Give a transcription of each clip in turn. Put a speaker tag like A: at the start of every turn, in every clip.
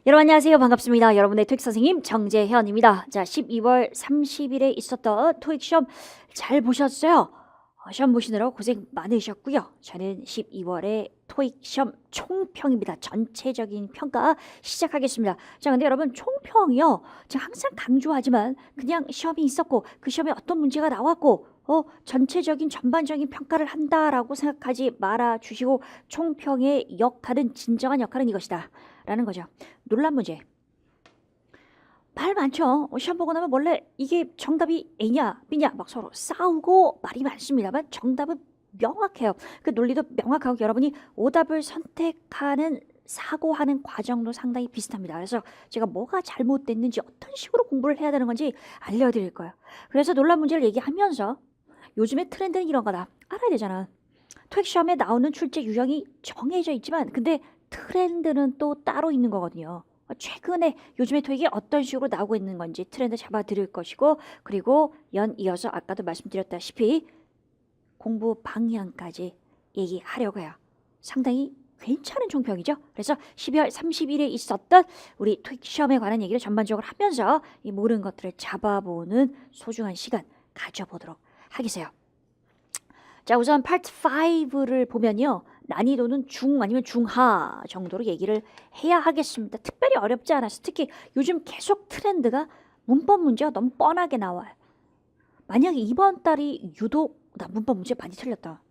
A: 여러분 안녕하세요. 반갑습니다. 여러분의 토익 선생님 정재현입니다. 자, 12월 30일에 있었던 토익 시험 잘 보셨어요? 시험 보시느라 고생 많으셨고요. 저는 12월에 토익 시험 총평입니다. 전체적인 평가 시작하겠습니다. 자, 근데 여러분 총평이요. 제가 항상 강조하지만 그냥 시험이 있었고 그 시험에 어떤 문제가 나왔고 전체적인 전반적인 평가를 한다라고 생각하지 말아 주시고 총평의 역할은 진정한 역할은 이것이다. 라는 거죠. 논란 문제. 말 많죠. 시험 보고 나면 원래 이게 정답이 A냐 B냐 막 서로 싸우고 말이 많습니다만 정답은 명확해요. 그 논리도 명확하고 여러분이 오답을 선택하는 사고하는 과정도 상당히 비슷합니다. 그래서 제가 뭐가 잘못됐는지 어떤 식으로 공부를 해야 되는 건지 알려드릴 거예요. 그래서 논란 문제를 얘기하면서 요즘의 트렌드는 이런 거다. 알아야 되잖아. 토익 시험에 나오는 출제 유형이 정해져 있지만 근데 트렌드는 또 따로 있는 거거든요. 최근에 요즘에 토익이 어떤 식으로 나오고 있는 건지 트렌드 잡아 드릴 것이고 그리고 연이어서 아까도 말씀드렸다시피 공부 방향까지 얘기하려고 해요. 상당히 괜찮은 총평이죠. 그래서 12월 30일에 있었던 우리 토익 시험에 관한 얘기를 전반적으로 하면서 이 모든 것들을 잡아보는 소중한 시간 가져보도록 하겠어요. 자, 우선 파트 5를 보면요. 난이도는 중 아니면 중하 정도로 얘기를 해야 하겠습니다. 특별히 어렵지 않아서 특히 요즘 계속 트렌드가 문법 문제가 너무 뻔하게 나와요. 만약에 이번 달이 유독 나 문법 문제 많이 틀렸다.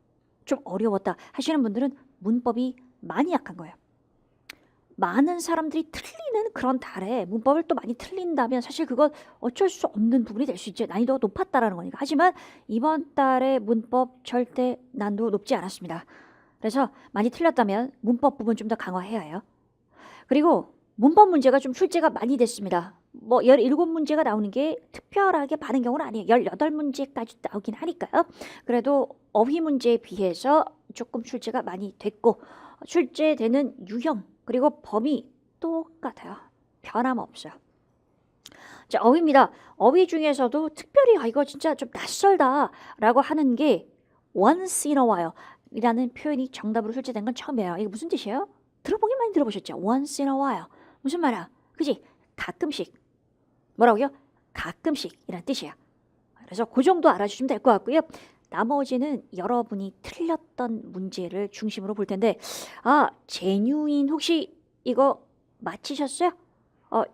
A: 좀 어려웠다 하시는 분들은 문법이 많이 약한 거예요. 많은 사람들이 틀리는 그런 달에 문법을 또 많이 틀린다면 사실 그건 어쩔 수 없는 부분이 될 수 있죠. 난이도가 높았다라는 거니까. 하지만 이번 달에 문법 절대 난도 높지 않았습니다. 그래서 많이 틀렸다면 문법 부분 좀 더 강화해야 해요. 그리고 문법 문제가 좀 출제가 많이 됐습니다. 뭐 17문제가 나오는 게 특별하게 많은 경우는 아니에요. 18문제까지 나오긴 하니까요. 그래도 어휘 문제에 비해서 조금 출제가 많이 됐고 출제되는 유형 그리고 범위 똑같아요. 변함없어요. 자, 어휘입니다. 어휘 중에서도 특별히 이거 진짜 좀 낯설다 라고 하는 게 once in a while 이라는 표현이 정답으로 출제된 건 처음이에요. 이게 무슨 뜻이에요? 들어보긴 많이 들어보셨죠? once in a while. 무슨 말이야? 그지? 가끔씩. 뭐라고요? 가끔씩 이란 뜻이야. 그래서 그 정도 알아주시면 될 것 같고요. 나머지는 여러분이 틀렸던 문제를 중심으로 볼 텐데 제뉴인 혹시 이거 맞히셨어요?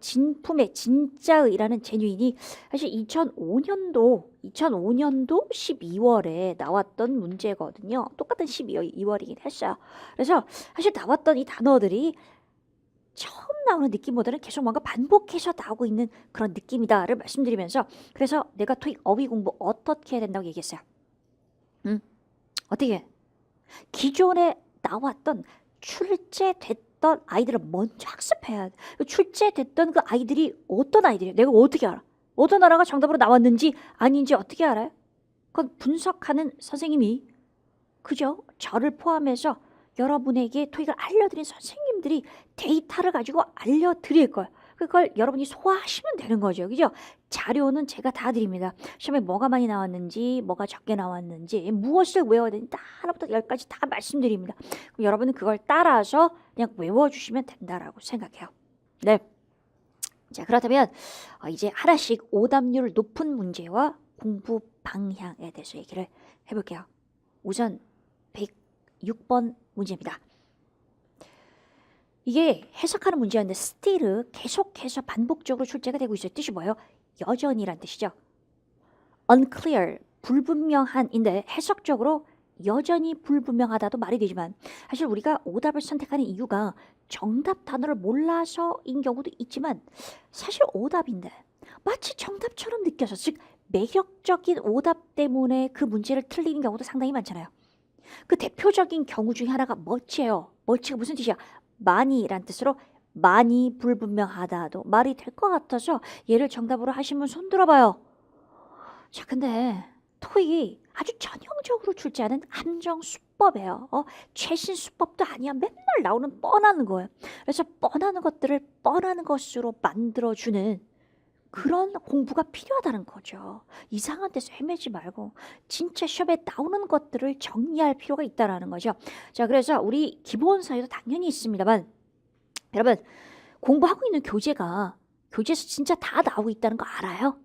A: 진품의 진짜의라는 제뉴인이 사실 2005년도 12월에 나왔던 문제거든요. 똑같은 12월이긴 했어요. 그래서 사실 나왔던 이 단어들이 처음 나오는 느낌보다는 계속 뭔가 반복해서 나오고 있는 그런 느낌이다를 말씀드리면서 그래서 내가 토익 어휘 공부 어떻게 해야 된다고 얘기했어요. 어떻게? 기존에 나왔던 출제됐던 아이들을 먼저 학습해야 돼. 출제됐던 그 아이들이 어떤 아이들이에요? 내가 어떻게 알아? 어떤 나라가 정답으로 나왔는지 아닌지 어떻게 알아요? 그건 분석하는 선생님이 그죠? 저를 포함해서 여러분에게 토익을 알려드린 선생님들이 데이터를 가지고 알려드릴 거예요. 그걸 여러분이 소화하시면 되는 거죠. 그죠? 자료는 제가 다 드립니다. 시험에 뭐가 많이 나왔는지, 뭐가 적게 나왔는지, 무엇을 외워야 되는지 하나부터 열까지 다 말씀드립니다. 그럼 여러분은 그걸 따라서 그냥 외워주시면 된다라고 생각해요. 네. 자, 그렇다면 이제 하나씩 오답률 높은 문제와 공부 방향에 대해서 얘기를 해볼게요. 우선 106번 문제입니다. 이게 해석하는 문제였는데 still 계속해서 반복적으로 출제가 되고 있어요. 뜻이 뭐예요? 여전히란 뜻이죠. unclear, 불분명한인데 해석적으로 여전히 불분명하다도 말이 되지만 사실 우리가 오답을 선택하는 이유가 정답 단어를 몰라서인 경우도 있지만 사실 오답인데 마치 정답처럼 느껴서 즉 매력적인 오답 때문에 그 문제를 틀리는 경우도 상당히 많잖아요. 그 대표적인 경우 중에 하나가 멋지예요. 멋지가 무슨 뜻이야? 많이란 뜻으로 많이 불분명하다도 말이 될 것 같아서 얘를 정답으로 하신 분 손 들어봐요. 자, 근데 토익이 아주 전형적으로 출제하는 함정 수법이에요. 최신 수법도 아니야. 맨날 나오는 뻔한 거예요. 그래서 뻔한 것들을 뻔한 것으로 만들어주는 그런 공부가 필요하다는 거죠. 이상한 데서 헤매지 말고 진짜 시험에 나오는 것들을 정리할 필요가 있다는 거죠. 자, 그래서 우리 기본사회도 당연히 있습니다만 여러분 공부하고 있는 교재에서 진짜 다 나오고 있다는 거 알아요?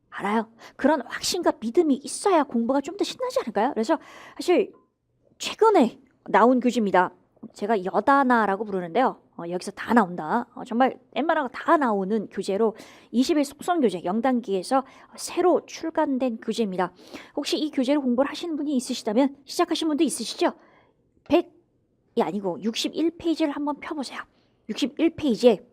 A: 알아요. 그런 확신과 믿음이 있어야 공부가 좀 더 신나지 않을까요? 그래서 사실 최근에 나온 교재입니다. 제가 여다나라고 부르는데요. 여기서 다 나온다. 정말 웬만한 거 다 나오는 교재로 20일 속성 교재 0단계에서 새로 출간된 교재입니다. 혹시 이 교재를 공부를 하시는 분이 있으시다면 시작하신 분도 있으시죠? 100이 아니고 61페이지를 한번 펴보세요. 61페이지에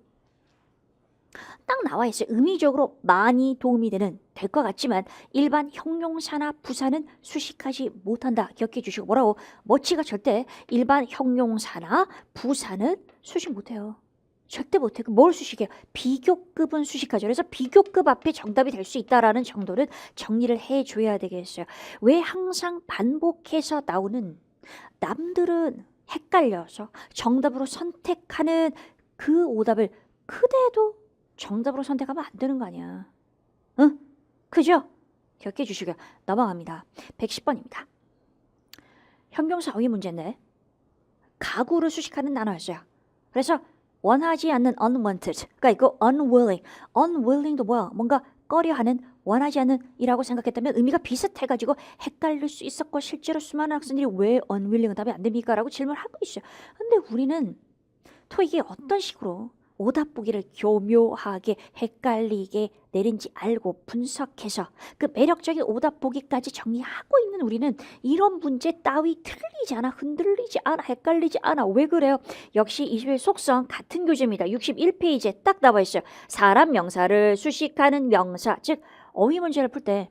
A: 딱 나와 있어요. 의미적으로 많이 도움이 될 것 같지만 일반 형용사나 부사는 수식하지 못한다. 기억해 주시고 뭐라고? 머치가 절대 일반 형용사나 부사는 수식 못해요. 절대 못해. 뭘 수식해요? 비교급은 수식하죠. 그래서 비교급 앞에 정답이 될 수 있다라는 정도는 정리를 해줘야 되겠어요. 왜 항상 반복해서 나오는 남들은 헷갈려서 정답으로 선택하는 그 오답을 그대도 정답으로 선택하면 안 되는 거 아니야. 응? 그죠? 기억해 주시고요. 넘어갑니다. 110번입니다. 형용사 어휘 문제인데 가구를 수식하는 단어였어요. 그래서 원하지 않는 unwanted. 그러니까 이거 unwilling. unwilling도 뭐야? 뭔가 꺼려하는 원하지 않는 이라고 생각했다면 의미가 비슷해가지고 헷갈릴 수 있었고 실제로 수많은 학생들이 왜 unwilling은 답이 안 됩니까? 라고 질문을 하고 있어요. 근데 우리는 토익이 어떤 식으로 오답 보기를 교묘하게 헷갈리게 내린지 알고 분석해서 그 매력적인 오답 보기까지 정리하고 있는 우리는 이런 문제 따위 틀리지 않아, 흔들리지 않아, 헷갈리지 않아. 왜 그래요? 역시 20일 속성 같은 교재입니다. 61페이지에 딱 나와 있어요. 사람 명사를 수식하는 명사, 즉 어휘 문제를 풀 때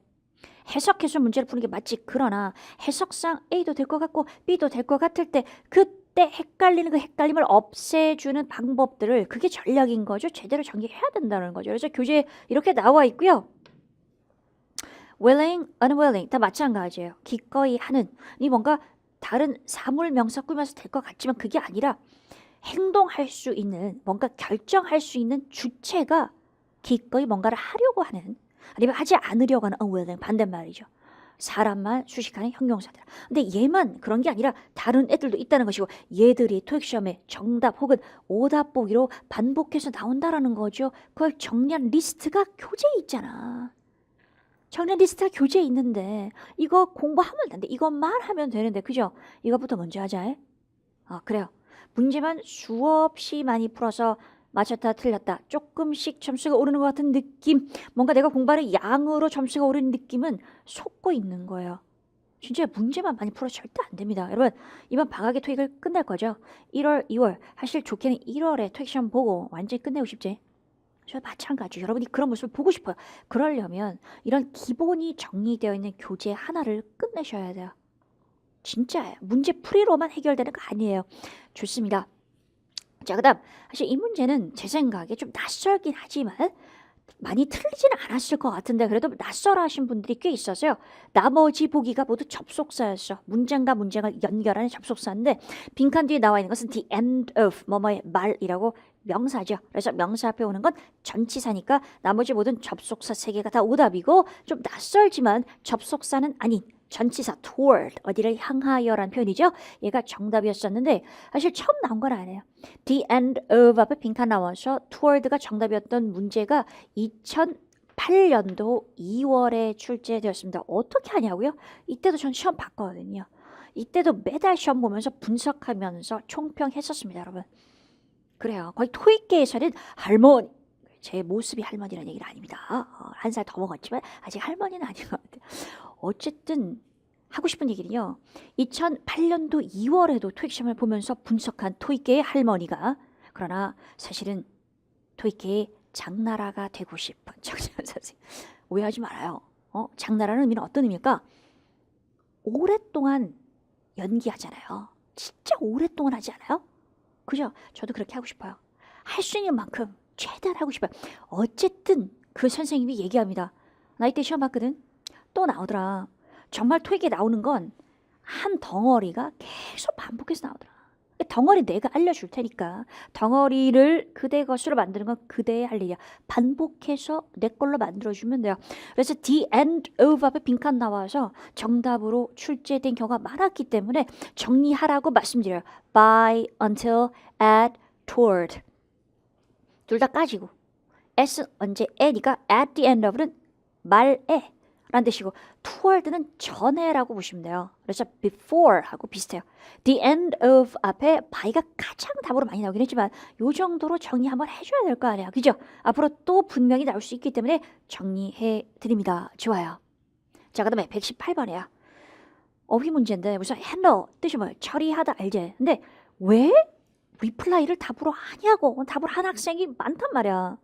A: 해석해서 문제를 푸는 게 맞지. 그러나 해석상 A도 될 것 같고 B도 될 것 같을 때 그때 헷갈리는 그 헷갈림을 없애주는 방법들을 그게 전략인 거죠. 제대로 전개해야 된다는 거죠. 그래서 교재에 이렇게 나와 있고요. willing, unwilling 다 마찬가지예요. 기꺼이 하는 이 뭔가 다른 사물 명사 꾸며서 될 것 같지만 그게 아니라 행동할 수 있는 뭔가 결정할 수 있는 주체가 기꺼이 뭔가를 하려고 하는 아니면 하지 않으려고 하는 unwilling 반대말이죠. 사람만 수식하는 형용사들. 근데 얘만 그런 게 아니라 다른 애들도 있다는 것이고 얘들이 토익 시험에 정답 혹은 오답 보기로 반복해서 나온다라는 거죠. 그걸 정리한 리스트가 교재에 있잖아. 정리한 리스트가 교재에 있는데 이거 공부하면 안 돼. 이것만 하면 되는데 그죠? 이것부터 먼저 하자. 그래요. 문제만 수없이 많이 풀어서 맞췄다 틀렸다 조금씩 점수가 오르는 것 같은 느낌, 뭔가 내가 공부하는 양으로 점수가 오르는 느낌은 속고 있는 거예요. 진짜 문제만 많이 풀어 절대 안 됩니다. 여러분 이번 방학에 토익을 끝낼 거죠. 1월 2월 사실 좋게는 1월에 토익 시험 보고 완전히 끝내고 싶지. 저 마찬가지. 여러분이 그런 모습을 보고 싶어요. 그러려면 이런 기본이 정리되어 있는 교재 하나를 끝내셔야 돼요. 진짜예요. 문제 풀이로만 해결되는 거 아니에요. 좋습니다. 자, 그 다음 사실 이 문제는 제 생각에 좀 낯설긴 하지만 많이 틀리지는 않았을 것 같은데 그래도 낯설어 하신 분들이 꽤 있어서요. 나머지 보기가 모두 접속사였어. 문장과 문장을 연결하는 접속사인데 빈칸 뒤에 나와 있는 것은 the end of 뭐뭐의 말이라고 명사죠. 그래서 명사 앞에 오는 건 전치사니까 나머지 모든 접속사 3개가 다 오답이고 좀 낯설지만 접속사는 아닌 전치사 toward 어디를 향하여라는 표현이죠. 얘가 정답이었었는데 사실 처음 나온 건 아니에요. The end of 앞에 빈칸 나와서 toward가 정답이었던 문제가 2008년도 2월에 출제되었습니다. 어떻게 하냐고요? 이때도 전 시험 봤거든요. 이때도 매달 시험 보면서 분석하면서 총평했었습니다, 여러분. 그래요. 거의 토익계에서는 할머니, 제 모습이 할머니라는 얘기는 아닙니다. 한 살 더 먹었지만 아직 할머니는 아닌 것 같아요. 어쨌든 하고 싶은 얘기는요. 2008년도 2월에도 토익 시험을 보면서 분석한 토익계의 할머니가 그러나 사실은 토익계의 장나라가 되고 싶은 정재현 선생님. 오해하지 말아요. 장나라는 의미는 어떤 의미일까? 오랫동안 연기하잖아요. 진짜 오랫동안 하지 않아요? 그죠? 저도 그렇게 하고 싶어요. 할 수 있는 만큼 최대한 하고 싶어요. 어쨌든 그 선생님이 얘기합니다. 나 이때 시험 봤거든. 또 나오더라. 정말 토익에 나오는 건 한 덩어리가 계속 반복해서 나오더라. 덩어리 내가 알려줄 테니까 덩어리를 그대 것으로 만드는 건 그대의 할 일이야. 반복해서 내 걸로 만들어주면 돼요. 그래서 the end of 앞에 빈칸 나와서 정답으로 출제된 경우가 많았기 때문에 정리하라고 말씀드려요. by, until, at, toward. 둘 다 까지고 s 언제 에니까 at the end of는 말에 라는 뜻이고 toward는 전에라고 보시면 돼요. 그래서 before하고 비슷해요. the end of 앞에 by가 가장 답으로 많이 나오긴 했지만 요 정도로 정리 한번 해줘야 될 거 아니에요. 그죠? 앞으로 또 분명히 나올 수 있기 때문에 정리해 드립니다. 좋아요. 자, 그 다음에 118번이야. 어휘 문제인데 무슨 handle 뜻이 뭐예요? 처리하다 알지? 근데 왜 reply를 답으로 하냐고 답을 한 학생이 많단 말이야.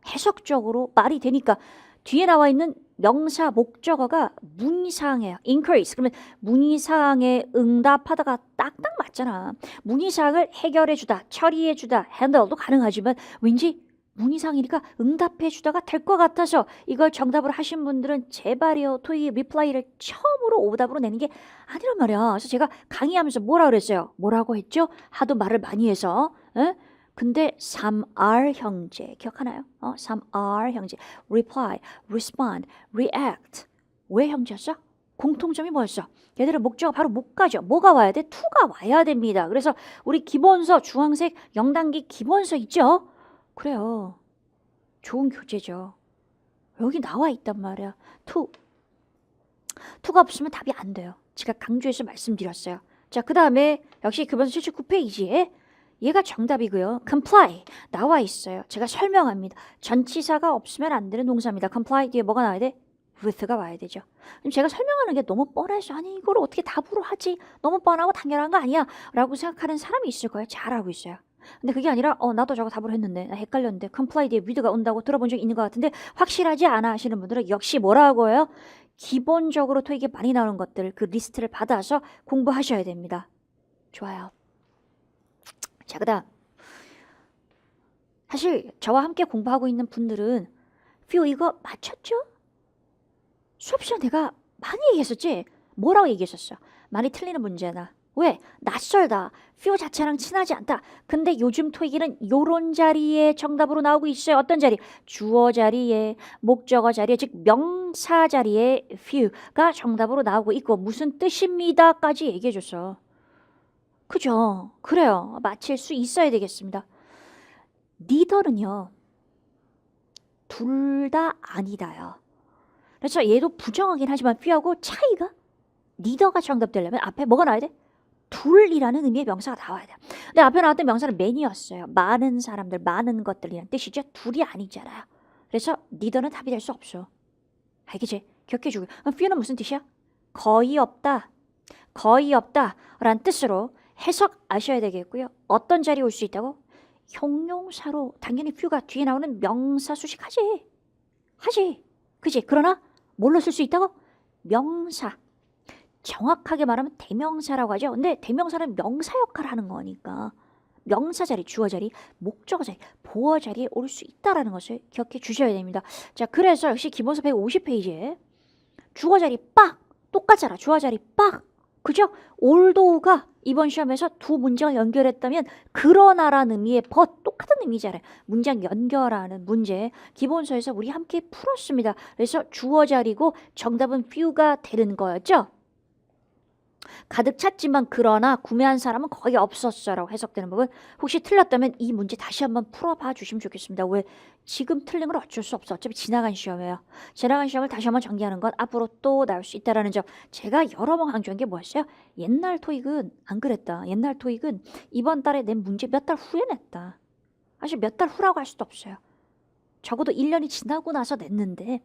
A: 해석적으로 말이 되니까 뒤에 나와 있는 명사 목적어가 문의사항이에요. increase. 그러면 문의사항에 응답하다가 딱딱 맞잖아. 문의사항을 해결해주다, 처리해주다, handle도 가능하지만 왠지 문의사항이니까 응답해주다가 될 것 같아서 이걸 정답을 하신 분들은 제발이요. 토익 리플라이를 처음으로 오답으로 내는 게 아니란 말이야. 그래서 제가 강의하면서 뭐라 그랬어요? 뭐라고 했죠? 하도 말을 많이 해서. 에? 근데 3R 형제 기억하나요? 3R 형제 reply, respond, react 왜 형제였어? 공통점이 뭐였어? 얘들은 목적어 바로 못 가죠. 뭐가 와야 돼? to가 와야 됩니다. 그래서 우리 기본서 주황색 0단계 기본서 있죠? 그래요. 좋은 교재죠. 여기 나와 있단 말이야. to가 없으면 답이 안 돼요. 제가 강조해서 말씀드렸어요. 자, 그 다음에 역시 교본서 79페이지에 얘가 정답이고요. comply 나와 있어요. 제가 설명합니다. 전치사가 없으면 안 되는 동사입니다. comply 뒤에 뭐가 나와야 돼? with가 와야 되죠. 그럼 제가 설명하는 게 너무 뻔해서 아니 이걸 어떻게 답으로 하지? 너무 뻔하고 당연한 거 아니야? 라고 생각하는 사람이 있을 거예요. 잘 알고 있어요. 근데 그게 아니라 나도 저거 답으로 했는데 나 헷갈렸는데 comply 뒤에 with가 온다고 들어본 적 있는 것 같은데 확실하지 않아 하시는 분들은 역시 뭐라고 해요? 기본적으로 토익에 많이 나오는 것들 그 리스트를 받아서 공부하셔야 됩니다. 좋아요. 자, 그 다음 사실 저와 함께 공부하고 있는 분들은 퓨 이거 맞췄죠? 수업 시간 내가 많이 얘기했었지? 뭐라고 얘기했었어? 많이 틀리는 문제나 왜? 낯설다. 퓨 자체랑 친하지 않다. 근데 요즘 토익에는 요런 자리에 정답으로 나오고 있어요. 어떤 자리? 주어 자리에, 목적어 자리에, 즉 명사 자리에 퓨가 정답으로 나오고 있고 무슨 뜻입니다 까지 얘기해줬어. 그죠? 그래요. 맞힐 수 있어야 되겠습니다. neither는요. 둘 다 아니다요. 그래서 얘도 부정하긴 하지만 퓨하고 차이가 neither가 정답 되려면 앞에 뭐가 나와야 돼? 둘이라는 의미의 명사가 나와야 돼요. 근데 앞에 나왔던 명사는 many였어요. 많은 사람들, 많은 것들이란 뜻이죠. 둘이 아니잖아요. 그래서 neither는 답이 될 수 없어. 알겠지? 기억해주고. 퓨는 무슨 뜻이야? 거의 없다. 거의 없다 라는 뜻으로 해석 아셔야 되겠고요. 어떤 자리에 올 수 있다고? 형용사로 당연히 퓨가 뒤에 나오는 명사 수식하지. 하지. 그지? 그러나 뭘로 쓸 수 있다고? 명사. 정확하게 말하면 대명사라고 하죠. 근데 대명사는 명사 역할을 하는 거니까 명사 자리, 주어 자리, 목적어 자리, 보어 자리에 올 수 있다는 것을 기억해 주셔야 됩니다. 자, 그래서 역시 기본서 150페이지에 주어 자리 빡! 똑같잖아. 주어 자리 빡! 그죠? 올도가 이번 시험에서 두 문장을 연결했다면 그러나라는 의미의 똑같은 의미잖아요. 문장 연결하는 문제 기본서에서 우리 함께 풀었습니다. 그래서 주어 자리고 정답은 퓨가 되는 거였죠. 가득 찼지만 그러나 구매한 사람은 거의 없었어 라고 해석되는 부분 혹시 틀렸다면 이 문제 다시 한번 풀어봐 주시면 좋겠습니다. 왜? 지금 틀린 건 어쩔 수 없어. 어차피 지나간 시험이에요. 지나간 시험을 다시 한번 정리하는 건 앞으로 또 나올 수 있다는 점 제가 여러 번 강조한 게 뭐였어요? 옛날 토익은 안 그랬다. 옛날 토익은 이번 달에 낸 문제 몇 달 후에 냈다. 사실 몇 달 후라고 할 수도 없어요. 적어도 1년이 지나고 나서 냈는데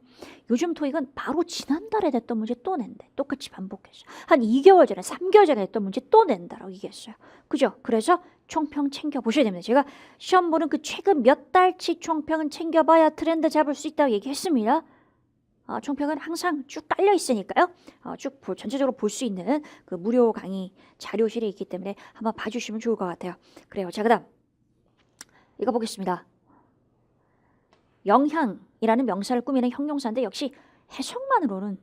A: 요즘 토익은 바로 지난달에 냈던 문제 또 낸대. 똑같이 반복했어. 한 2개월 전에 3개월 전에 냈던 문제 또 낸다라고 얘기했어요. 그죠? 그래서 총평 챙겨보셔야 됩니다. 제가 시험 보는 그 최근 몇 달치 총평은 챙겨봐야 트렌드 잡을 수 있다고 얘기했습니다. 총평은 항상 쭉 깔려 있으니까요. 쭉 전체적으로 볼 수 있는 그 무료 강의 자료실에 있기 때문에 한번 봐주시면 좋을 것 같아요. 그래요. 자, 그 다음 이거 보겠습니다. 영향이라는 명사를 꾸미는 형용사인데 역시 해석만으로는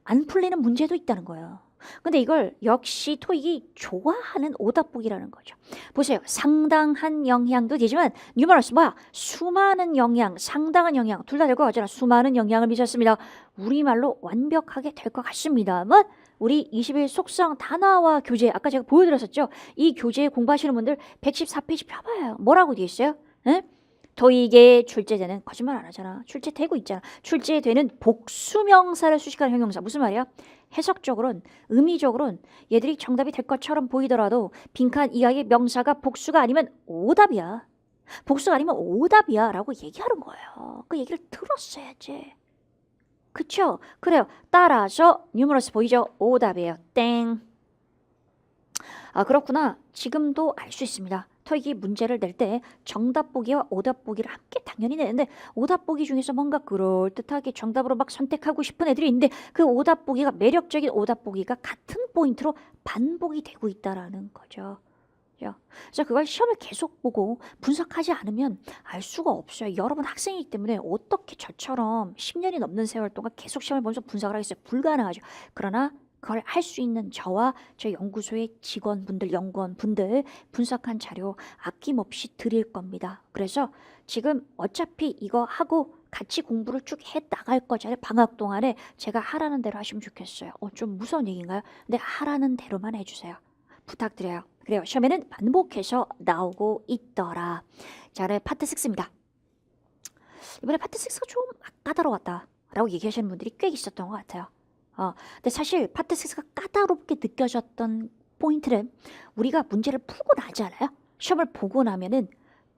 A: 안 풀리는 문제도 있다는 거예요. 근데 이걸 역시 토익이 좋아하는 오답복이라는 거죠. 보세요. 상당한 영향도 되지만 뉴머러스 뭐야? 수많은 영향, 상당한 영향 둘 다 될 것 같잖아. 수많은 영향을 미쳤습니다. 우리말로 완벽하게 될 것 같습니다만 우리 21 속성 단어와 교재 아까 제가 보여드렸었죠. 이 교재 공부하시는 분들 114페이지 펴봐요. 뭐라고 되어 있어요? 에? 토익에 출제되는 거짓말 안 하잖아. 출제되고 있잖아. 출제되는 복수명사를 수식하는 형용사. 무슨 말이야? 해석적으로는 의미적으로는 얘들이 정답이 될 것처럼 보이더라도 빈칸 이하의 명사가 복수가 아니면 오답이야. 복수가 아니면 오답이야 라고 얘기하는 거예요. 그 얘기를 들었어야지. 그쵸? 그래요. 따라서 뉴머러스 보이죠? 오답이에요. 땡. 아 그렇구나. 지금도 알 수 있습니다. 토익이 문제를 낼 때 정답 보기와 오답 보기를 함께 당연히 내는데 오답 보기 중에서 뭔가 그럴듯하게 정답으로 막 선택하고 싶은 애들이 있는데 그 오답 보기가 매력적인 오답 보기가 같은 포인트로 반복이 되고 있다라는 거죠. 그래서 그걸 시험을 계속 보고 분석하지 않으면 알 수가 없어요. 여러분 학생이기 때문에 어떻게 저처럼 10년이 넘는 세월 동안 계속 시험을 보면서 분석을 하겠어요. 불가능하죠. 그러나 그걸 할 수 있는 저와 저 연구소의 직원분들, 연구원분들 분석한 자료 아낌없이 드릴 겁니다. 그래서 지금 어차피 이거 하고 같이 공부를 쭉 해 나갈 거잖아요. 방학 동안에 제가 하라는 대로 하시면 좋겠어요. 좀 무서운 얘기인가요? 근데 하라는 대로만 해주세요. 부탁드려요. 그래요. 시험에는 반복해서 나오고 있더라. 자, 그래 파트 6입니다. 이번에 파트 6가 좀 까다로웠다 라고 얘기하시는 분들이 꽤 있었던 것 같아요. 근데 사실 파트 6가 까다롭게 느껴졌던 포인트는 우리가 문제를 풀고 나지 않아요? 시험을 보고 나면은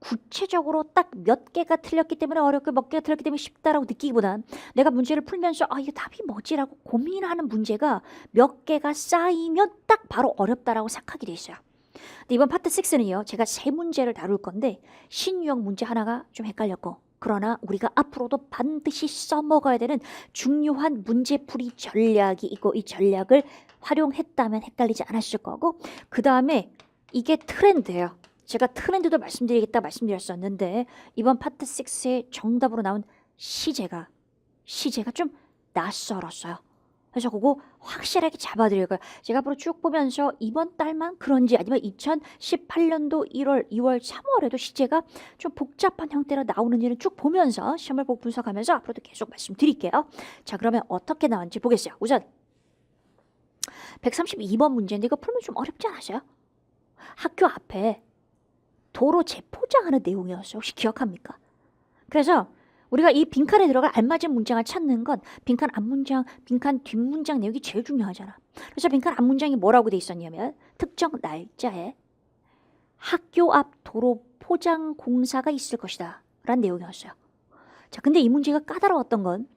A: 구체적으로 딱 몇 개가 틀렸기 때문에 어렵고 몇 개가 틀렸기 때문에 쉽다라고 느끼기보단 내가 문제를 풀면서 이게 답이 뭐지라고 고민하는 문제가 몇 개가 쌓이면 딱 바로 어렵다라고 생각하게 돼 있어요. 근데 이번 파트 6는요. 제가 세 문제를 다룰 건데 신유형 문제 하나가 좀 헷갈렸고 그러나 우리가 앞으로도 반드시 써먹어야 되는 중요한 문제풀이 전략이 있고 이 전략을 활용했다면 헷갈리지 않았을 거고 그 다음에 이게 트렌드예요. 제가 트렌드도 말씀드리겠다 말씀드렸었는데 이번 파트 6의 정답으로 나온 시제가 좀 낯설었어요. 그래서 그거 확실하게 잡아드릴 거예요. 제가 앞으로 쭉 보면서 이번 달만 그런지 아니면 2018년도 1월, 2월, 3월에도 시제가 좀 복잡한 형태로 나오는 일은 쭉 보면서 시험을 보고 분석하면서 앞으로도 계속 말씀드릴게요. 자 그러면 어떻게 나왔는지 보겠어요. 우선 132번 문제인데 이거 풀면 좀 어렵지 않으세요? 학교 앞에 도로 재포장하는 내용이었어요. 혹시 기억합니까? 그래서 우리가 이 빈칸에 들어갈 알맞은 문장을 찾는 건 빈칸 앞문장, 빈칸 뒷문장 내용이 제일 중요하잖아. 그래서 빈칸 앞문장이 뭐라고 돼 있었냐면 특정 날짜에 학교 앞 도로 포장 공사가 있을 것이다 라는 내용이었어요. 자, 근데 이 문제가 까다로웠던 건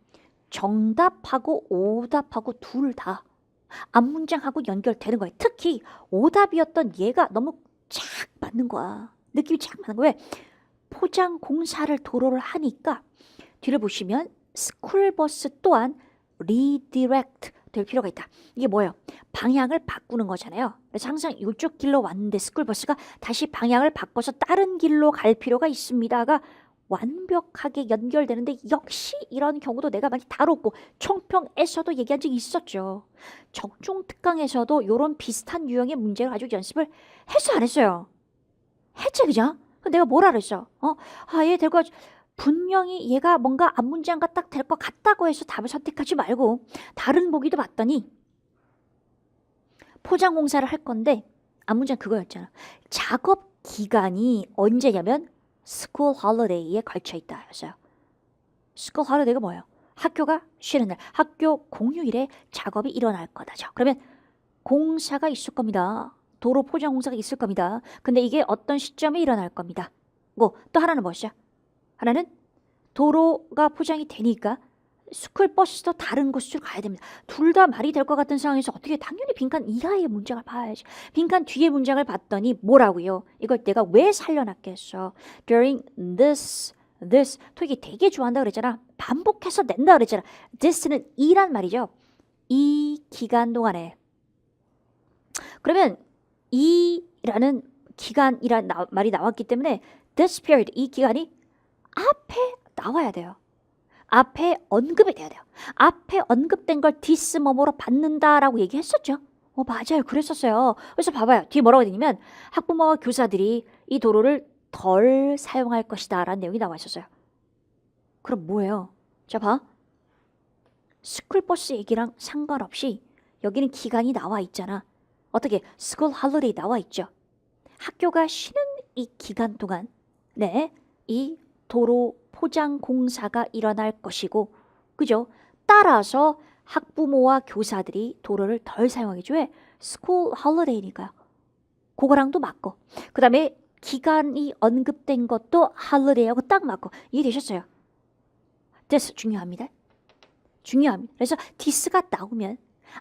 A: 정답하고 오답하고 둘 다 앞문장하고 연결되는 거예요. 특히 오답이었던 얘가 너무 착 맞는 거야. 느낌이 착 맞는 거예요. 포장 공사를 도로를 하니까 뒤를 보시면 스쿨버스 또한 리디렉트 될 필요가 있다. 이게 뭐예요? 방향을 바꾸는 거잖아요. 그래서 항상 이쪽 길로 왔는데 스쿨버스가 다시 방향을 바꿔서 다른 길로 갈 필요가 있습니다가 완벽하게 연결되는데 역시 이런 경우도 내가 많이 다뤘고 총평에서도 얘기한 적이 있었죠. 적중특강에서도 이런 비슷한 유형의 문제를 가지고 연습을 했어 안 했어요? 했지 그죠? 내가 뭐라 그랬어? 얘 될 거 분명히 얘가 뭔가 앞문장과 딱 될 것 같다고 해서 답을 선택하지 말고 다른 보기도 봤더니 포장 공사를 할 건데 앞문장 그거였잖아. 작업 기간이 언제냐면 스쿨 홀리데이에 걸쳐 있다 였어요. 스쿨 홀리데이가 뭐예요? 학교가 쉬는 날, 학교 공휴일에 작업이 일어날 거다죠. 그러면 공사가 있을 겁니다. 도로 포장 공사가 있을 겁니다. 근데 이게 어떤 시점에 일어날 겁니다. 또 하나는 무엇이야? 하나는 도로가 포장이 되니까 스쿨버스도 다른 곳으로 가야 됩니다. 둘 다 말이 될 것 같은 상황에서 어떻게 당연히 빈칸 이하의 문장을 봐야지. 빈칸 뒤의 문장을 봤더니 뭐라고요? 이걸 내가 왜 살려놨겠어? During this 토익이 되게 좋아한다 그랬잖아. 반복해서 낸다 그랬잖아. this는 이란 말이죠. 이 기간 동안에. 그러면 이라는 기간이란 말이 나왔기 때문에 this period, 이 기간이 앞에 나와야 돼요. 앞에 언급이 돼야 돼요. 앞에 언급된 걸 this 뭐뭐로 받는다라고 얘기했었죠. 맞아요. 그랬었어요. 그래서 봐봐요. 뒤에 뭐라고 되냐면 학부모와 교사들이 이 도로를 덜 사용할 것이다 라는 내용이 나와 있었어요. 그럼 뭐예요? 자 봐. 스쿨버스 얘기랑 상관없이 여기는 기간이 나와 있잖아. 어떻게? 스쿨 할리데이 나와 있죠. 학교가 쉬는 이 기간 동안 이 도로 포장 공사가 일어날 것이고, 그죠? 따라서 학부모와 교사들이 도로를 덜 사용하게 해. 스쿨 홀리데이니까요. 그거랑도 맞고, 그 다음에 기간이 언급된 것도 홀리데이하고 딱 맞고. 이해되셨어요? this 중요합니다. 중요합니다. 그래서 this가 나오면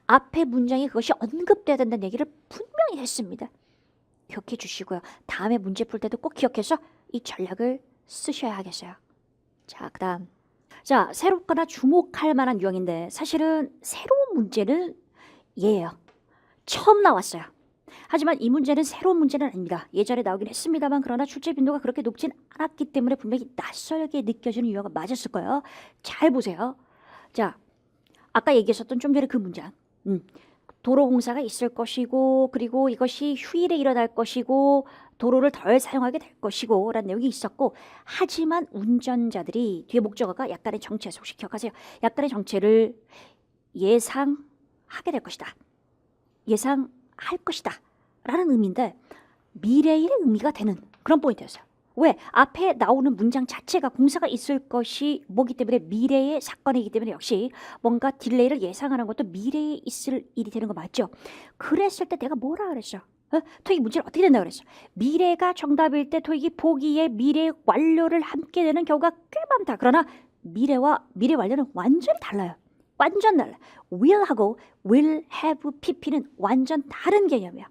A: 앞에 문장에 그것이 언급돼야 된다는 얘기를 분명히 했습니다. 기억해 주시고요. 다음에 문제 풀 때도 꼭 기억해서 이 전략을 쓰셔야 하겠어요. 자, 그 다음. 자, 새롭거나 주목할 만한 유형인데 사실은 새로운 문제는 얘예요. 처음 나왔어요. 하지만 이 문제는 새로운 문제는 아닙니다. 예전에 나오긴 했습니다만 그러나 출제 빈도가 그렇게 높진 않았기 때문에 분명히 낯설게 느껴지는 유형은 맞았을 거예요. 잘 보세요. 자, 아까 얘기했었던 좀 전에 그 문장. 도로 공사가 있을 것이고, 그리고 이것이 휴일에 일어날 것이고, 도로를 덜 사용하게 될 것이고 라는 내용이 있었고, 하지만 운전자들이 뒤에 목적어가 약간의 정체, 혹시 기억하세요? 약간의 정체를 예상하게 될 것이다. 예상할 것이다 라는 의미인데 미래의 의미가 되는 그런 포인트였어요. 왜? 앞에 나오는 문장 자체가 공사가 있을 것이 뭐기 때문에 미래의 사건이기 때문에 역시 뭔가 딜레이를 예상하는 것도 미래에 있을 일이 되는 거 맞죠? 그랬을 때 내가 뭐라 그랬어? 토익 문제는 어떻게 된다 그랬어? 미래가 정답일 때 토익이 보기에 미래 완료를 함께 되는 경우가 꽤 많다. 그러나 미래와 미래 완료는 완전히 달라요. 완전 달라. will하고 will have pp는 완전 다른 개념이야.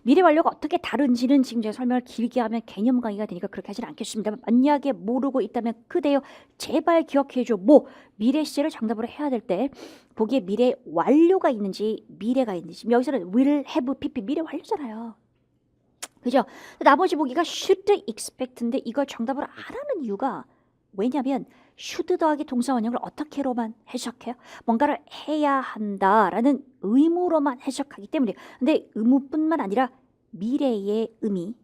A: 미래 완료가 어떻게 다른지는 지금 제가 설명을 길게 하면 개념 강의가 되니까 그렇게 하지는 않겠습니다만, 만약에 모르고 있다면 그대요. 제발 기억해줘. 미래 시제를 정답으로 해야 될 때 보기에 미래 완료가 있는지 미래가 있는지. 여기서는 will have pp 미래 완료잖아요. 그죠? 나머지 보기가 should expect인데 이걸 정답으로 안 하는 이유가 왜냐면 should 더하기 동사 원형을 어떻게로만 해석해요? 뭔가를 해야 한다라는 의무로만 해석하기 때문에. 근데 의무뿐만 아니라 미래의 의미,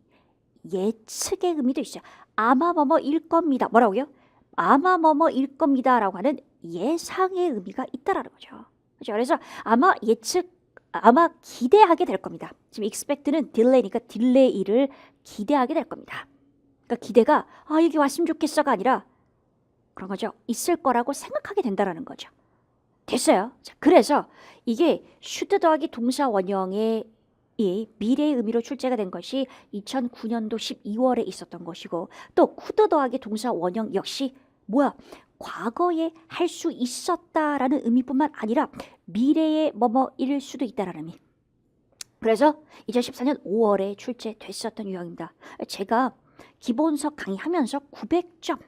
A: 예측의 의미도 있어요. 아마 뭐뭐일 겁니다. 뭐라고요? 아마 뭐뭐일 겁니다라고 하는 예상의 의미가 있다라는 거죠. 그렇죠? 그래서 아마 기대하게 될 겁니다. 지금 expect는 delay니까 딜레이를 기대하게 될 겁니다. 그러니까 기대가 여기 왔으면 좋겠어가 아니라 그런 거죠. 있을 거라고 생각하게 된다라는 거죠. 됐어요. 자, 그래서 이게 should 더하기 동사 원형의 이 미래의 의미로 출제가 된 것이 2009년도 12월에 있었던 것이고, 또 could 더하기 동사 원형 역시 과거에 할 수 있었다라는 의미뿐만 아니라 미래의 뭐뭐일 수도 있다라는 의미. 그래서 2014년 5월에 출제됐었던 유형입니다. 제가 기본석 강의하면서 900점을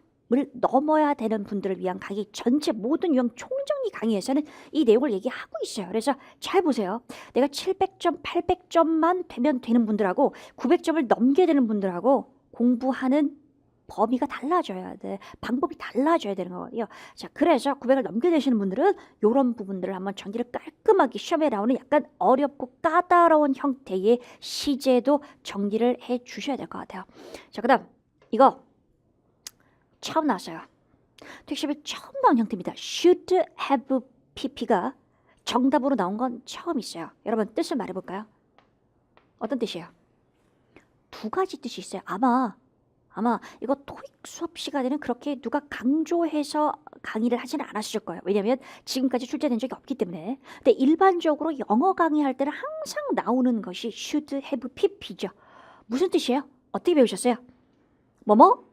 A: 넘어야 되는 분들을 위한 강의 전체 모든 유형 총정리 강의에서는 이 내용을 얘기하고 있어요. 그래서 잘 보세요. 내가 700점, 800점만 되면 되는 분들하고 900점을 넘게 되는 분들하고 공부하는 범위가 달라져야 돼. 방법이 달라져야 되는 거거든요. 자, 그래서 900을 넘게 되시는 분들은 이런 부분들을 한번 정리를 깔끔하게 시험에 나오는 약간 어렵고 까다로운 형태의 시제도 정리를 해 주셔야 될 것 같아요. 자, 그 다음 이거 처음 나왔어요. 택시비 처음 나온 형태입니다. should have pp가 정답으로 나온 건 처음 있어요. 여러분 뜻을 말해볼까요? 어떤 뜻이에요? 두 가지 뜻이 있어요. 아마 이거 토익 수업 시간에는 그렇게 누가 강조해서 강의를 하지는 않았을 거예요. 왜냐하면 지금까지 출제된 적이 없기 때문에. 근데 일반적으로 영어 강의할 때는 항상 나오는 것이 should have pp죠. 무슨 뜻이에요? 어떻게 배우셨어요? 뭐뭐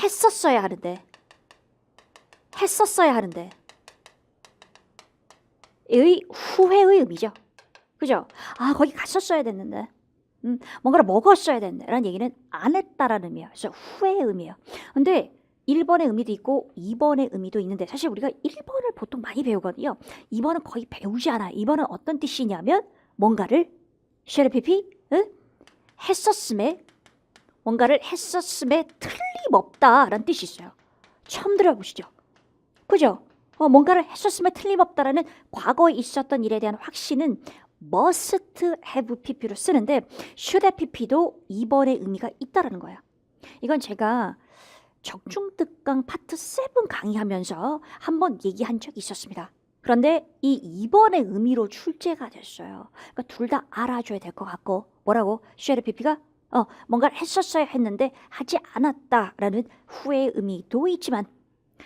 A: 했었어야 하는데 의 후회의 의미죠. 그죠? 거기 갔었어야 됐는데 뭔가를 먹었어야 된다 라는 얘기는 안 했다라는 의미예요. 그래서 후회의 의미예요. 근데 1번의 의미도 있고 2번의 의미도 있는데 사실 우리가 1번을 보통 많이 배우거든요. 2번은 거의 배우지 않아요. 2번은 어떤 뜻이냐면 뭔가를 쉐르피피 뭔가를 했었음에 틀림없다라는 뜻이 있어요. 처음 들어보시죠? 그죠? 뭔가를 했었음에 틀림없다라는 과거에 있었던 일에 대한 확신은 must have pp로 쓰는데 should have pp도 2번의 의미가 있다라는 거예요. 이건 제가 적중특강 파트 7 강의하면서 한번 얘기한 적이 있었습니다. 그런데 이 2번의 의미로 출제가 됐어요. 그러니까 둘 다 알아줘야 될 것 같고 뭐라고? should have pp가 뭔가를 했었어야 했는데 하지 않았다라는 후회의 의미도 있지만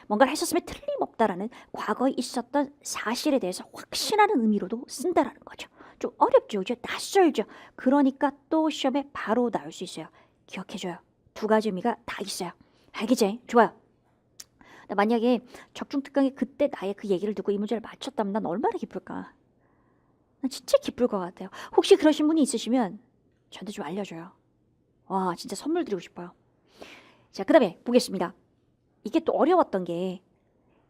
A: 뭔가를 했었으면 틀림없다라는 과거에 있었던 사실에 대해서 확신하는 의미로도 쓴다라는 거죠. 좀 어렵죠, 그죠? 낯설죠. 그러니까 또 시험에 바로 나올 수 있어요. 기억해줘요. 두 가지 의미가 다 있어요. 알겠지? 좋아요. 만약에 적중특강이 그때 나의 그 얘기를 듣고 이 문제를 맞췄다면 난 얼마나 기쁠까? 난 진짜 기쁠 것 같아요. 혹시 그러신 분이 있으시면 저한테 좀 알려줘요. 와, 진짜 선물 드리고 싶어요. 자, 그 다음에 보겠습니다. 이게 또 어려웠던 게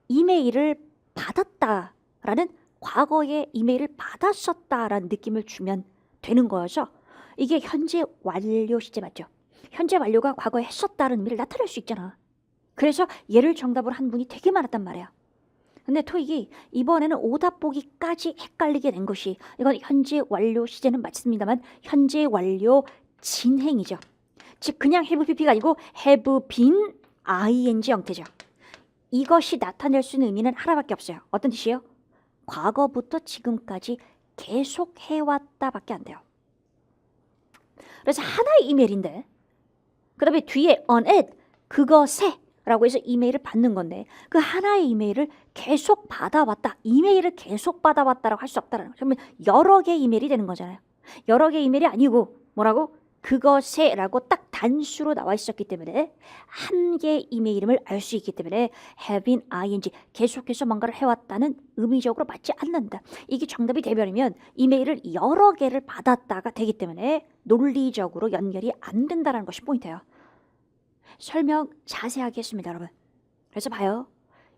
A: 이메일을 받았다라는 과거에 이메일을 받았었다라는 느낌을 주면 되는 거여서 이게 현재 완료 시제 맞죠? 현재 완료가 과거에 했었다는 의미를 나타낼 수 있잖아. 그래서 얘를 정답으로 한 분이 되게 많았단 말이야. 근데 토익이 이번에는 오답 보기까지 헷갈리게 된 것이 이건 현재 완료 시제는 맞습니다만 현재 완료 진행이죠. 즉 그냥 have pp가 아니고 have been ing 형태죠. 이것이 나타낼 수 있는 의미는 하나밖에 없어요. 어떤 뜻이에요? 과거부터 지금까지 계속 해왔다밖에 안 돼요. 그래서 하나의 이메일인데 그 다음에 뒤에 on it, 그것에 라고 해서 이메일을 받는 건데 그 하나의 이메일을 계속 받아왔다. 이메일을 계속 받아왔다라고 할 수 없다라는 거죠. 그러면 여러 개의 이메일이 되는 거잖아요. 여러 개의 이메일이 아니고 뭐라고? 그것에 라고 딱 단수로 나와 있었기 때문에 한 개의 이메일임을 알 수 있기 때문에 having ing 계속해서 뭔가를 해왔다는 의미적으로 맞지 않는다. 이게 정답이 되버리면 이메일을 여러 개를 받았다가 되기 때문에 논리적으로 연결이 안 된다는 것이 포인트예요. 설명 자세하게 했습니다, 여러분. 그래서 봐요.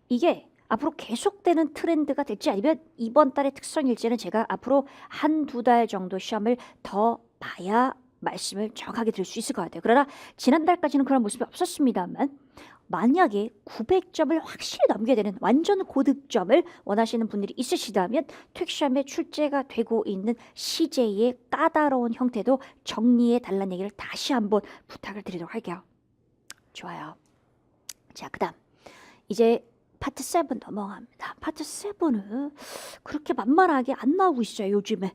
A: 이게 앞으로 계속되는 트렌드가 될지 아니면 이번 달의 특성일지는 제가 앞으로 한두 달 정도 시험을 더 봐야 말씀을 정확하게 드릴 수 있을 것 같아요. 그러나 지난달까지는 그런 모습이 없었습니다만 만약에 900점을 확실히 넘겨야 되는 완전 고득점을 원하시는 분들이 있으시다면 특시험에 출제가 되고 있는 시제의 까다로운 형태도 정리해 달라는 얘기를 다시 한번 부탁을 드리도록 할게요. 좋아요. 자, 그 다음 이제 파트 7 넘어갑니다. 파트 7은 그렇게 만만하게 안 나오고 있어요, 요즘에.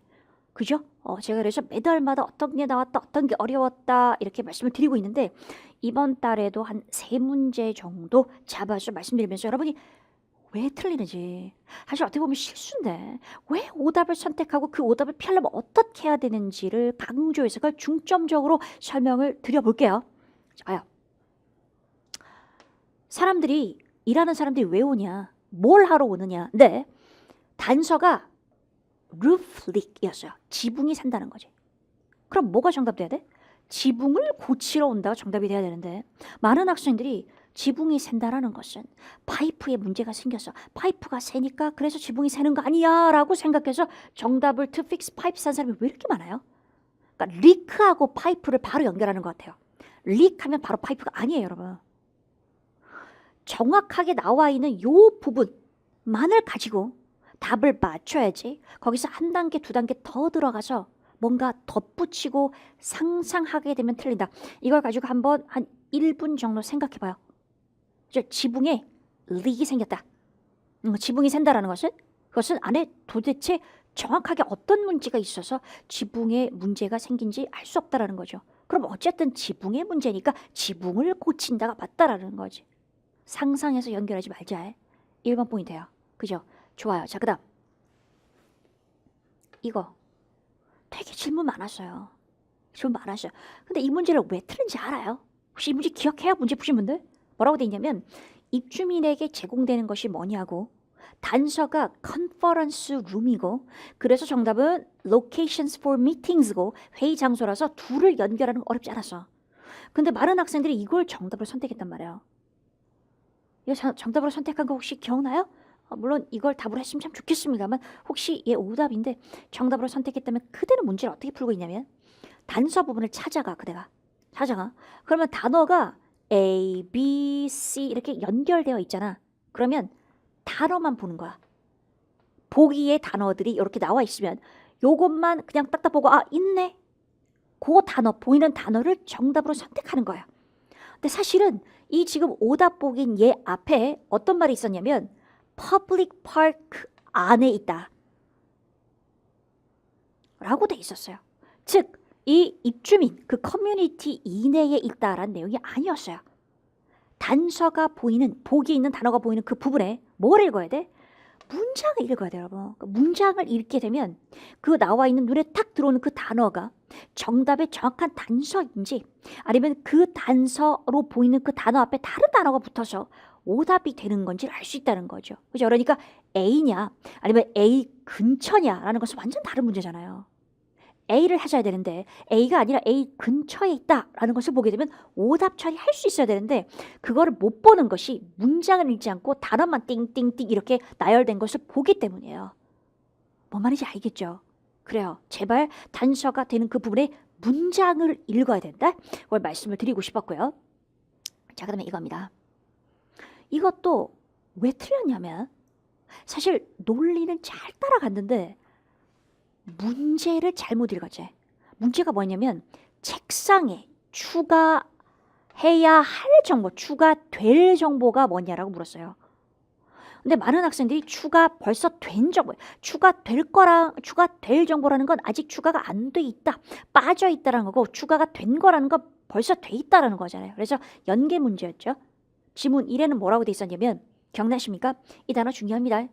A: 그죠? 제가 그래서 매달마다 어떤 게 나왔다, 어떤 게 어려웠다 이렇게 말씀을 드리고 있는데 이번 달에도 한 3문제 정도 잡아서 말씀드리면서 여러분이 왜 틀리는지 사실 어떻게 보면 실수인데 왜 오답을 선택하고 그 오답을 피하려면 어떻게 해야 되는지를 강조해서 그걸 중점적으로 설명을 드려볼게요. 자요. 일하는 사람들이 왜 오냐? 뭘 하러 오느냐? 네. 단서가 roof leak이었어요. 지붕이 샌다는 거지. 그럼 뭐가 정답 돼야 돼? 지붕을 고치러 온다가 정답이 돼야 되는데 많은 학생들이 지붕이 샌다라는 것은 파이프에 문제가 생겨서 파이프가 새니까 그래서 지붕이 새는 거 아니야 라고 생각해서 정답을 to fix pipes 한 사람이 왜 이렇게 많아요? 그러니까 리크하고 파이프를 바로 연결하는 것 같아요. 리크하면 바로 파이프가 아니에요, 여러분. 정확하게 나와 있는 요 부분만을 가지고 답을 맞춰야지 거기서 한 단계 두 단계 더 들어가서 뭔가 덧붙이고 상상하게 되면 틀린다. 이걸 가지고 한번 한 1분 정도 생각해봐요. 지붕에 릭이 생겼다. 지붕이 샌다라는 것은 그것은 안에 도대체 정확하게 어떤 문제가 있어서 지붕에 문제가 생긴지 알 수 없다라는 거죠. 그럼 어쨌든 지붕의 문제니까 지붕을 고친다가 맞다라는 거지. 상상해서 연결하지 말자. 1번 포인트예요. 그죠? 좋아요. 자, 그 다음 이거 되게 질문 많았어요. 근데 이 문제를 왜 틀린지 알아요? 혹시 이 문제 기억해요? 문제 푸신 분들? 뭐라고 돼 있냐면 입주민에게 제공되는 것이 뭐냐고 단서가 컨퍼런스 룸이고 그래서 정답은 locations for meetings고 회의 장소라서 둘을 연결하는 거 어렵지 않았어. 근데 많은 학생들이 이걸 정답으로 선택했단 말이에요. 이거 정답으로 선택한 거 혹시 기억나요? 물론 이걸 답으로 했으면 참 좋겠습니다만 혹시 얘 오답인데 정답으로 선택했다면 그대로 문제를 어떻게 풀고 있냐면 단서 부분을 찾아가. 그러면 단어가 A, B, C 이렇게 연결되어 있잖아. 그러면 단어만 보는 거야. 보기에 단어들이 이렇게 나와 있으면 요것만 그냥 딱딱 보고 있네. 그 단어 보이는 단어를 정답으로 선택하는 거야. 근데 사실은 이 지금 오답 보기인 얘 앞에 어떤 말이 있었냐면 public park 안에 있다 라고 돼 있었어요. 즉 이 입주민, 그 커뮤니티 이내에 있다라는 내용이 아니었어요. 단서가 보이는, 보기 있는 단어가 보이는 그 부분에 뭘 읽어야 돼? 문장을 읽어야 돼요, 여러분. 문장을 읽게 되면 그 나와 있는 눈에 탁 들어오는 그 단어가 정답의 정확한 단서인지 아니면 그 단서로 보이는 그 단어 앞에 다른 단어가 붙어서 오답이 되는 건지를 알 수 있다는 거죠. 그죠? 그러니까 A냐 아니면 A 근처냐라는 것은 완전 다른 문제잖아요. A를 하셔야 되는데 A가 아니라 A 근처에 있다라는 것을 보게 되면 오답 처리할 수 있어야 되는데 그거를 못 보는 것이 문장을 읽지 않고 단어만 띵띵띵 이렇게 나열된 것을 보기 때문이에요. 뭔 말인지 알겠죠? 그래요. 제발 단서가 되는 그 부분에 문장을 읽어야 된다. 그걸 말씀을 드리고 싶었고요. 자, 그다음에 이겁니다. 이것도 왜 틀렸냐면 사실 논리는 잘 따라갔는데 문제를 잘못 읽었지. 문제가 뭐냐면 책상에 추가해야 할 정보, 추가될 정보가 뭐냐라고 물었어요. 근데 많은 학생들이 벌써 된 정보, 추가될 정보라는 건 아직 추가가 안 돼 있다, 빠져 있다라는 거고 추가가 된 거라는 건 벌써 돼 있다라는 거잖아요. 그래서 연계 문제였죠. 지문 1에는 뭐라고 돼 있었냐면 기억나십니까? 이 단어 중요합니다.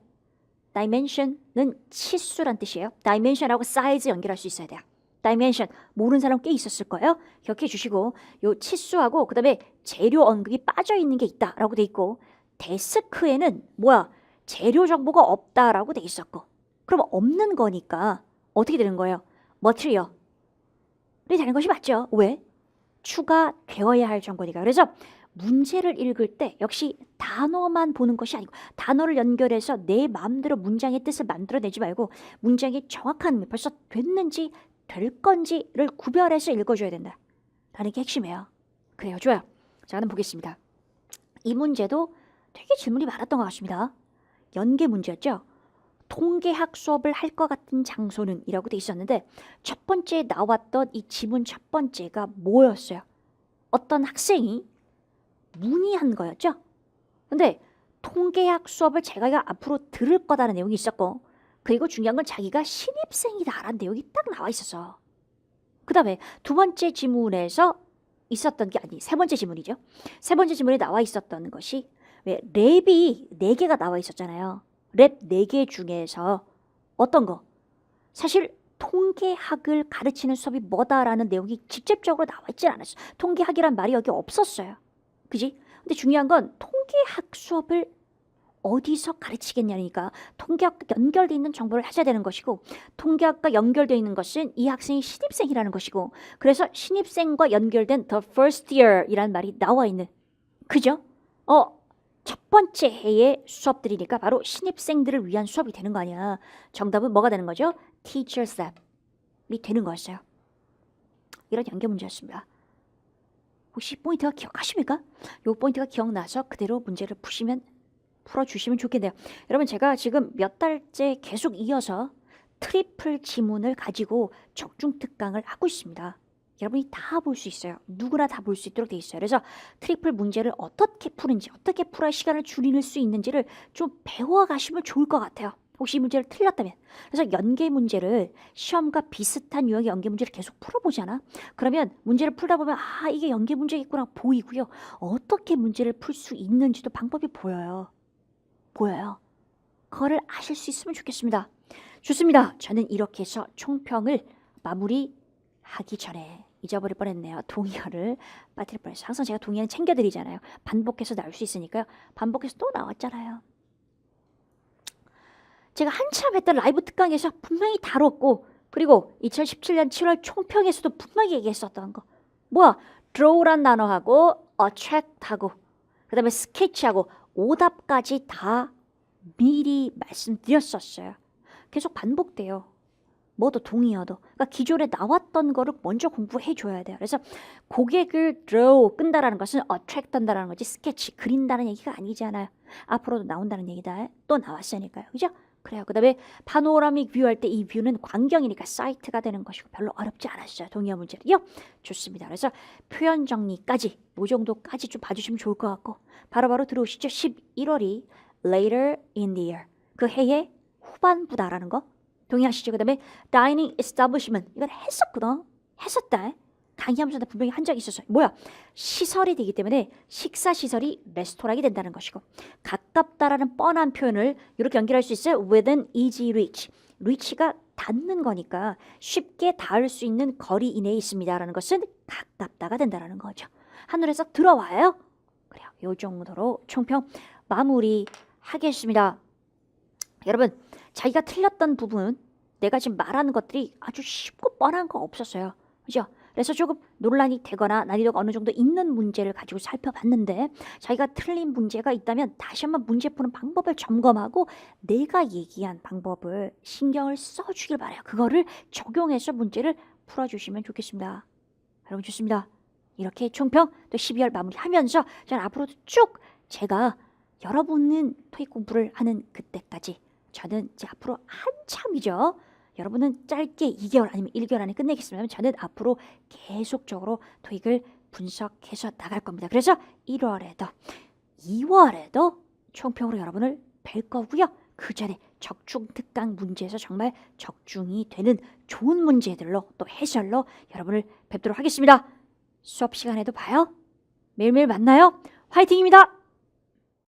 A: dimension은 치수란 뜻이에요. dimension하고 size 연결할 수 있어야 돼요. dimension 모르는 사람 꽤 있었을 거예요. 기억해 주시고 요 치수하고 그다음에 재료 언급이 빠져 있는 게 있다라고 돼 있고 데스크에는 뭐야? 재료 정보가 없다라고 돼 있었고 그럼 없는 거니까 어떻게 되는 거예요? material이 되는 것이 맞죠? 왜? 추가되어야 할 정보니까. 그래서 문제를 읽을 때 역시 단어만 보는 것이 아니고 단어를 연결해서 내 마음대로 문장의 뜻을 만들어내지 말고 문장이 정확한 벌써 됐는지 될 건지를 구별해서 읽어줘야 된다 라는 게 핵심이에요. 그래요. 좋아요. 자, 그럼 보겠습니다. 이 문제도 되게 질문이 많았던 것 같습니다. 연계 문제였죠. 통계학 수업을 할 것 같은 장소는 이라고 돼 있었는데 첫 번째 나왔던 이 지문 첫 번째가 뭐였어요? 어떤 학생이 문의한 거였죠. 근데 통계학 수업을 제가 앞으로 들을 거다라는 내용이 있었고 그리고 중요한 건 자기가 신입생이다라는 내용이 딱 나와 있었어. 그 다음에 두 번째 지문에서 있었던 게 아니 세 번째 지문이죠. 세 번째 지문에 나와 있었던 것이 왜 랩이 4개가 나와 있었잖아요. 랩 4개 중에서 어떤 거? 사실 통계학을 가르치는 수업이 뭐다라는 내용이 직접적으로 나와 있진 않았어요. 통계학이란 말이 여기 없었어요. 그지? 근데 중요한 건 통계학 수업을 어디서 가르치겠냐니까 통계학과 연결되어 있는 정보를 하셔야 되는 것이고 통계학과 연결되어 있는 것은 이 학생이 신입생이라는 것이고 그래서 신입생과 연결된 the first year 이라는 말이 나와 있는 그죠? 첫 번째 해의 수업들이니까 바로 신입생들을 위한 수업이 되는 거 아니야. 정답은 뭐가 되는 거죠? teacher's app이 되는 거였어요. 이런 연계 문제였습니다. 혹시 포인트가 기억하십니까? 요 포인트가 기억나서 그대로 문제를 풀어주시면 좋겠네요. 여러분 제가 지금 몇 달째 계속 이어서 트리플 지문을 가지고 적중특강을 하고 있습니다. 여러분이 다 볼 수 있어요. 누구나 다 볼 수 있도록 돼 있어요. 그래서 트리플 문제를 어떻게 푸는지 어떻게 풀어야 시간을 줄일 수 있는지를 좀 배워가시면 좋을 것 같아요. 혹시 이 문제를 틀렸다면. 그래서 연계 문제를 시험과 비슷한 유형의 연계 문제를 계속 풀어보잖아. 그러면 문제를 풀다 보면 이게 연계 문제겠구나 보이고요. 어떻게 문제를 풀 수 있는지도 방법이 보여요. 그거를 아실 수 있으면 좋겠습니다. 좋습니다. 저는 이렇게 해서 총평을 마무리하기 전에 잊어버릴 뻔했네요. 동의어를 빠뜨릴 뻔했어요. 항상 제가 동의어는 챙겨드리잖아요. 반복해서 나올 수 있으니까요. 반복해서 또 나왔잖아요. 제가 한참 했던 라이브 특강에서 분명히 다뤘고 그리고 2017년 7월 총평에서도 분명히 얘기했었던 거 뭐야? draw란 단어하고 attract하고 그 다음에 sketch하고 오답까지 다 미리 말씀드렸었어요. 계속 반복돼요. 뭐도 동의어도. 그러니까 기존에 나왔던 거를 먼저 공부해줘야 돼요. 그래서 고객을 draw 끈다라는 것은 attract 한다라는 거지 sketch 그린다는 얘기가 아니잖아요. 앞으로도 나온다는 얘기다. 또 나왔으니까요. 그죠? 그래요. 그 다음에 파노라믹 뷰 할 때 이 뷰는 광경이니까 사이트가 되는 것이고 별로 어렵지 않았어요. 동의어 문제를요. 좋습니다. 그래서 표현 정리까지 이 정도까지 좀 봐주시면 좋을 것 같고 바로바로 들어오시죠. 11월이 later in the year 그 해의 후반부다라는 거 동의하시죠? 그 다음에 dining establishment 이건 했었거든. 했었다. 강의하면서 나 분명히 한 적이 있었어요. 뭐야? 시설이 되기 때문에 식사 시설이 레스토랑이 된다는 것이고, 가깝다라는 뻔한 표현을 이렇게 연결할 수 있어요. within easy reach. reach가 닿는 거니까 쉽게 닿을 수 있는 거리 이내에 있습니다라는 것은 가깝다가 된다라는 거죠. 한눈에 싹 들어와요. 그래요. 요 정도로 총평 마무리하겠습니다. 여러분, 자기가 틀렸던 부분, 내가 지금 말하는 것들이 아주 쉽고 뻔한 거 없었어요. 그죠? 그래서 조금 논란이 되거나 난이도가 어느 정도 있는 문제를 가지고 살펴봤는데, 자기가 틀린 문제가 있다면 다시 한번 문제 푸는 방법을 점검하고 내가 얘기한 방법을 신경을 써주길 바라요. 그거를 적용해서 문제를 풀어주시면 좋겠습니다. 여러분 좋습니다. 이렇게 총평 또 12월 마무리하면서 저는 앞으로도 쭉 제가 여러분은 토익 공부를 하는 그때까지 저는 이제 앞으로 한참이죠. 여러분은 짧게 2개월 아니면 1개월 안에 끝내겠습니다. 저는 앞으로 계속적으로 토익을 분석해서 나갈 겁니다. 그래서 1월에도 2월에도 총평으로 여러분을 뵐 거고요. 그 전에 적중 특강 문제에서 정말 적중이 되는 좋은 문제들로 또 해설로 여러분을 뵙도록 하겠습니다. 수업 시간에도 봐요. 매일매일 만나요. 화이팅입니다.